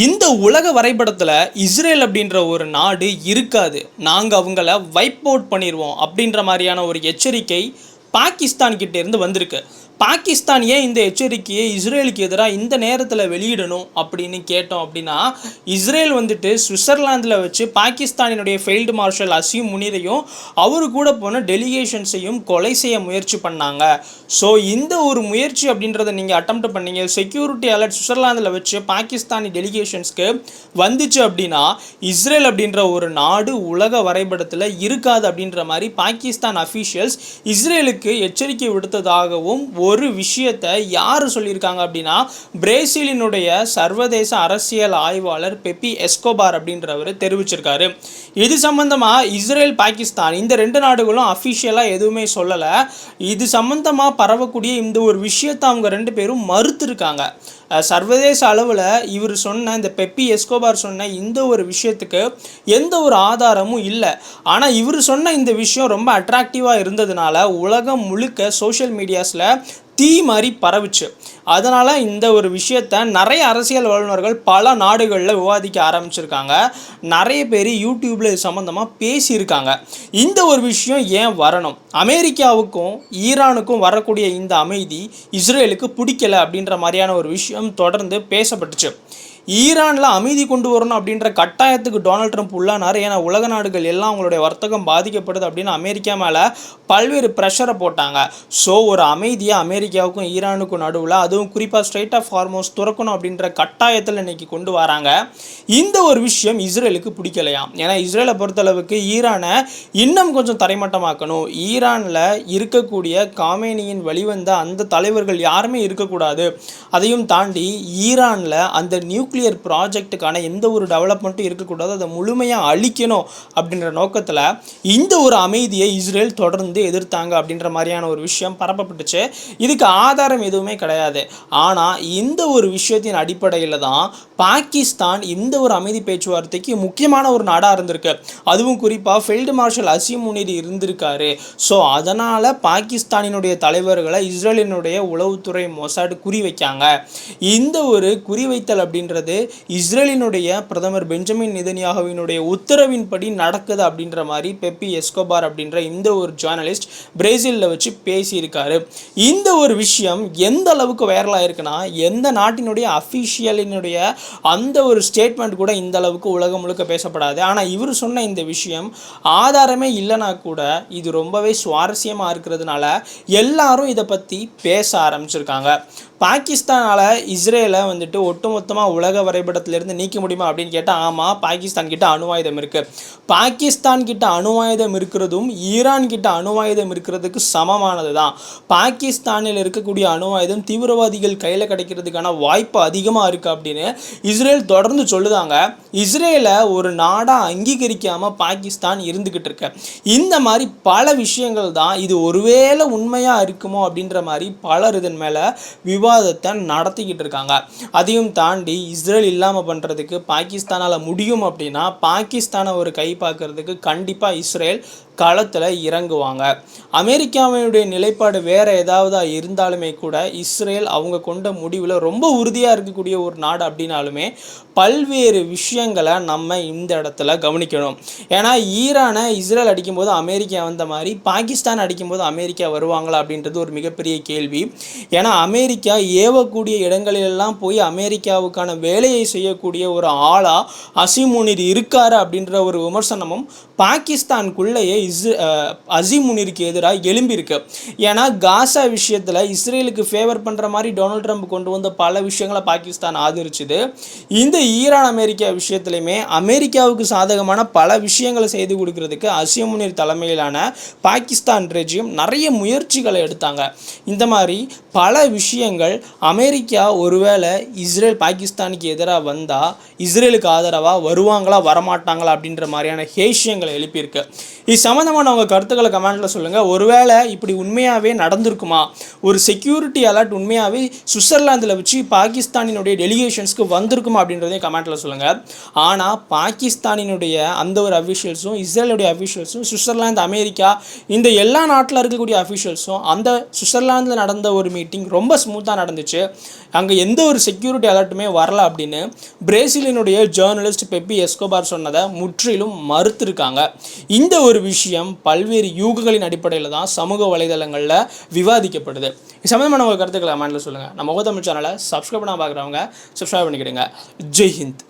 இந்த உலக வரைபடத்தில் இஸ்ரேல் அப்படின்ற ஒரு நாடு இருக்காது, நாங்கள் அவங்கள வைப் அவுட் பண்ணிடுவோம் அப்படின்ற மாதிரியான ஒரு எச்சரிக்கை பாகிஸ்தான் கிட்ட இருந்து வந்திருக்கு. பாகிஸ்தான் ஏன் இந்த எச்சரிக்கையை இஸ்ரேலுக்கு எதிராக இந்த நேரத்தில் வெளியிடணும் அப்படின்னு கேட்டோம் அப்படின்னா, இஸ்ரேல் வந்துட்டு சுவிட்சர்லாந்தில் வச்சு பாகிஸ்தானினுடைய ஃபீல்டு மார்ஷல் அசீம் முனிரையும் அவரு கூட போன டெலிகேஷன்ஸையும் கொலை செய்ய முயற்சி பண்ணாங்க. ஸோ இந்த ஒரு முயற்சி அப்படின்றத நீங்கள் அட்டெம்ப்ட் பண்ணீங்க, செக்யூரிட்டி அலர்ட் சுவிட்சர்லாந்தில் வச்சு பாகிஸ்தானி டெலிகேஷன்ஸ்க்கு வந்துச்சு அப்படின்னா இஸ்ரேல் அப்படின்ற ஒரு நாடு உலக வரைபடத்தில் இருக்காது அப்படின்ற மாதிரி பாகிஸ்தான் அஃபீஷியல்ஸ் இஸ்ரேலுக்கு எச்சரிக்கை விடுத்ததாகவும் ஒரு விஷயத்தை யார் சொல்லியிருக்காங்க அப்படின்னா, பிரேசிலினுடைய சர்வதேச அரசியல் ஆய்வாளர் பெப்பி எஸ்கோபார் அப்படின்றவர் தெரிவிச்சிருக்காரு. இது சம்பந்தமாக இஸ்ரேல் பாகிஸ்தான் இந்த ரெண்டு நாடுகளும் அஃபிஷியலாக எதுவுமே சொல்லலை. இது சம்பந்தமாக பரவக்கூடிய இந்த ஒரு விஷயத்தை அவங்க ரெண்டு பேரும் மறுத்துருக்காங்க. சர்வதேச அளவில் இவர் சொன்ன இந்த பெப்பி எஸ்கோபார் சொன்ன இந்த ஒரு விஷயத்துக்கு எந்த ஒரு ஆதாரமும் இல்லை. ஆனால் இவர் சொன்ன இந்த விஷயம் ரொம்ப அட்ராக்டிவாக இருந்ததுனால உலகம் முழுக்க சோஷியல் மீடியாஸில் தீ மாதிரி பரவுச்சு. அதனால் இந்த ஒரு விஷயத்தை நிறைய அரசியல் வல்லுநர்கள் பல நாடுகளில் விவாதிக்க ஆரம்பிச்சிருக்காங்க. நிறைய பேர் யூடியூப்பில் இது சம்மந்தமாக பேசியிருக்காங்க. இந்த ஒரு விஷயம் ஏன் வரணும், அமெரிக்காவுக்கும் ஈரானுக்கும் வரக்கூடிய இந்த அமைதி இஸ்ரேலுக்கு பிடிக்கலை அப்படின்ற மாதிரியான ஒரு விஷயம் தொடர்ந்து பேசப்பட்டுச்சு. ஈரானில் அமைதி கொண்டு வரணும் அப்படின்ற கட்டாயத்துக்கு டொனால்ட் ட்ரம்ப் உள்ளானார். ஏன்னா உலக நாடுகள் எல்லாம் அவங்களுடைய வர்த்தகம் பாதிக்கப்படுது அப்படின்னு அமெரிக்கா மேலே பல்வேறு ப்ரெஷரை போட்டாங்க. ஸோ ஒரு அமைதியை அமெரிக்காவுக்கும் ஈரானுக்கும் நடுவில், அதுவும் குறிப்பாக ஸ்ட்ரெயிட் ஆஃப் ஹார்மோஸ் துறக்கணும் அப்படின்ற கட்டாயத்தில் இன்றைக்கி கொண்டு வராங்க. இந்த ஒரு விஷயம் இஸ்ரேலுக்கு பிடிக்கலையாம். ஏன்னா இஸ்ரேலை பொறுத்தளவுக்கு ஈரானை இன்னும் கொஞ்சம் தரைமட்டமாக்கணும், ஈரானில் இருக்கக்கூடிய காமேனியின் வழிவந்த அந்த தலைவர்கள் யாருமே இருக்கக்கூடாது, அதையும் தாண்டி ஈரானில் அந்த நியூக்ளியர் ப்ராஜெக்டுக்கான எந்த ஒரு டெவலப்மெண்ட்டும் இருக்கக்கூடாது, அதை முழுமையாக அழிக்கணும் அப்படின்ற நோக்கத்தில் இந்த ஒரு அமைதியை இஸ்ரேல் தொடர்ந்து எதிர்த்தாங்க அப்படின்ற மாதிரியான ஒரு விஷயம் பரப்பப்பட்டுச்சு. இதுக்கு ஆதாரம் எதுவுமே கிடையாது. ஆனால் இந்த ஒரு விஷயத்தின் அடிப்படையில் தான் பாகிஸ்தான் இந்த ஒரு அமைதி பேச்சுவார்த்தைக்கு முக்கியமான ஒரு நாடாக இருந்திருக்கு. அதுவும் குறிப்பாக ஃபீல்டு மார்ஷல் அசீம் முனிர் இருந்திருக்காரு. ஸோ அதனால் பாகிஸ்தானினுடைய தலைவர்களை இஸ்ரேலினுடைய உளவுத்துறை மொசாட் குறிவைக்காங்க. இந்த ஒரு குறிவைத்தல் அப்படின்றது இஸ்ரேலினுடைய பிரதமர் பெஞ்சமின் நெதன்யாகுவினுடைய உத்தரவின்படி நடக்குது அப்படின்ற மாதிரி பெப்பி எஸ்கோபார் அப்படின்ற இந்த ஒரு ஜேர்னலிஸ்ட் பிரேசிலில் வச்சு பேசியிருக்காரு. இந்த ஒரு விஷயம் எந்த அளவுக்கு வைரலாக இருக்குன்னா, எந்த நாட்டினுடைய அஃபிஷியலினுடைய அந்த ஒரு ஸ்டேட்மெண்ட் கூட இந்த அளவுக்கு உலகம் முழுக்க பேசப்படாது. ஆனால் இவர் சொன்ன இந்த விஷயம் ஆதாரமே இல்லைனா கூட இது ரொம்பவே சுவாரஸ்யமாக இருக்கிறதுனால எல்லாரும் இதை பற்றி பேச ஆரம்பிச்சிருக்காங்க. பாகிஸ்தானால் இஸ்ரேலை வந்துட்டு ஒட்டுமொத்தமாக உலக வரைபடத்திலிருந்து நீக்க முடியுமா அப்படின்னு கேட்டால் ஆமாம், பாகிஸ்தான் கிட்ட அணு ஆயுதம் இருக்குது. பாகிஸ்தான் கிட்ட அணு ஆயுதம் இருக்கிறதும் ஈரான் கிட்ட அணு ஆயுதம் இருக்கிறதுக்கு சமமானது தான். பாகிஸ்தானில் இருக்கக்கூடிய அணு ஆயுதம் தீவிரவாதிகள் கையில் கிடைக்கிறதுக்கான வாய்ப்பு அதிகமாக இருக்குது அப்படின்னு இஸ்ரேல் தொடர்ந்து சொல்லுதாங்க. இஸ்ரேலை ஒரு நாடாக அங்கீகரிக்காமல் பாகிஸ்தான் இருந்துக்கிட்டு இருக்கு. இந்த மாதிரி பல விஷயங்கள் தான் இது ஒருவேளை உண்மையாக இருக்குமோ அப்படின்ற மாதிரி பலர் இதன் மேலே விவாதத்தை நடத்திக்கிட்டு இருக்காங்க. அதையும் தாண்டி இஸ்ரேல் இல்லாமல் பண்ணுறதுக்கு பாகிஸ்தானால் முடியும் அப்படின்னா பாகிஸ்தானை ஒரு கை பார்க்கறதுக்கு கண்டிப்பாக இஸ்ரேல் களத்தில் இறங்குவாங்க. அமெரிக்காவினுடைய நிலைப்பாடு வேறு ஏதாவது இருந்தாலுமே கூட இஸ்ரேல் அவங்க கொண்ட முடிவில் ரொம்ப உறுதியாக இருக்கக்கூடிய ஒரு நாடு அப்படின்னாலுமே பல்வேறு விஷயங்களை நம்ம இந்த இடத்துல கவனிக்கணும். ஏன்னா ஈரானை இஸ்ரேல் அடிக்கும்போது அமெரிக்கா வந்த மாதிரி பாகிஸ்தான் அடிக்கும்போது அமெரிக்கா வருவாங்களா அப்படின்றது ஒரு மிகப்பெரிய கேள்வி. ஏன்னா அமெரிக்கா ஏவக்கூடிய இடங்களிலெல்லாம் போய் அமெரிக்காவுக்கான வேலையை செய்யக்கூடிய ஒரு ஆளாக அசீம் முனிர் இருக்காரு அப்படின்ற ஒரு விமர்சனமும் பாகிஸ்தானுக்குள்ளேயே அசீம் முனிருக்கு எதிராக எழும்பியிருக்கு. ஏன்னா காசா விஷயத்தில் இஸ்ரேலுக்கு ஃபேவர் பண்ணுற மாதிரி டொனால்ட் ட்ரம்ப் கொண்டு வந்த பல விஷயங்களை பாகிஸ்தான் ஆதரிச்சுது. இந்த ஈரான் அமெரிக்கா விஷயத்துலையுமே அமெரிக்காவுக்கு சாதகமான பல விஷயங்களை செய்து கொடுக்கறதுக்கு அசீம் முனிர் தலைமையிலான பாகிஸ்தான் ரெஜிம் நிறைய முயற்சிகளை எடுத்தாங்க. இந்த மாதிரி பல விஷயங்கள் அமெரிக்கா ஒருவேளை இஸ்ரேல் பாகிஸ்தானுக்கு எதிராக வந்தால் இஸ்ரேலுக்கு ஆதரவாக வருவாங்களா வரமாட்டாங்களா அப்படின்ற மாதிரியான விஷயங்களை எழுப்பியிருக்கு. இது சம்மந்தமான உங்கள் கருத்துக்களை கமெண்ட்டில் சொல்லுங்கள். ஒருவேளை இப்படி உண்மையாகவே நடந்திருக்குமா, ஒரு செக்யூரிட்டி அலர்ட் உண்மையாகவே சுவிட்சர்லாந்தில் வச்சு பாகிஸ்தானினுடைய டெலிகேஷன்ஸ்க்கு வந்திருக்குமா அப்படின்றதையும் கமெண்ட்டில் சொல்லுங்கள். ஆனால் பாகிஸ்தானினுடைய அந்த ஒரு அஃபிஷியல்ஸும் இஸ்ரேலுடைய அஃபிஷியல்ஸும் சுவிட்சர்லாந்து அமெரிக்கா இந்த எல்லா நாட்டில் இருக்கக்கூடிய அஃபிஷியல்ஸும் அந்த சுவிட்சர்லாந்தில் நடந்த ஒரு மீட்டிங் ரொம்ப ஸ்மூத்தாக நடந்துச்சு. அங்கே எந்த ஒரு செக்யூரிட்டி அலர்ட்டுமே வரல அப்படின்னு பிரேசிலினுடைய ஜேர்னலிஸ்ட் பெப்பி எஸ்கோபார் சொன்னதை முற்றிலும் மறுத்திருக்காங்க. இந்த ஒரு விஷயம் பல்வேறு யூகங்களின் அடிப்படையில் தான் சமூக வலைதளங்களில் விவாதிக்கப்படுது. இது சம்பந்தமான உங்கள் கருத்துக்களை கமெண்ட்ல சொல்லுங்கள். நம்ம தமிழ் சேனலை சப்ஸ்கிரைப் பண்ண பார்க்குறவங்க சப்ஸ்கிரைப் பண்ணிக்கிடுங்க. ஜெய் ஹிந்த்.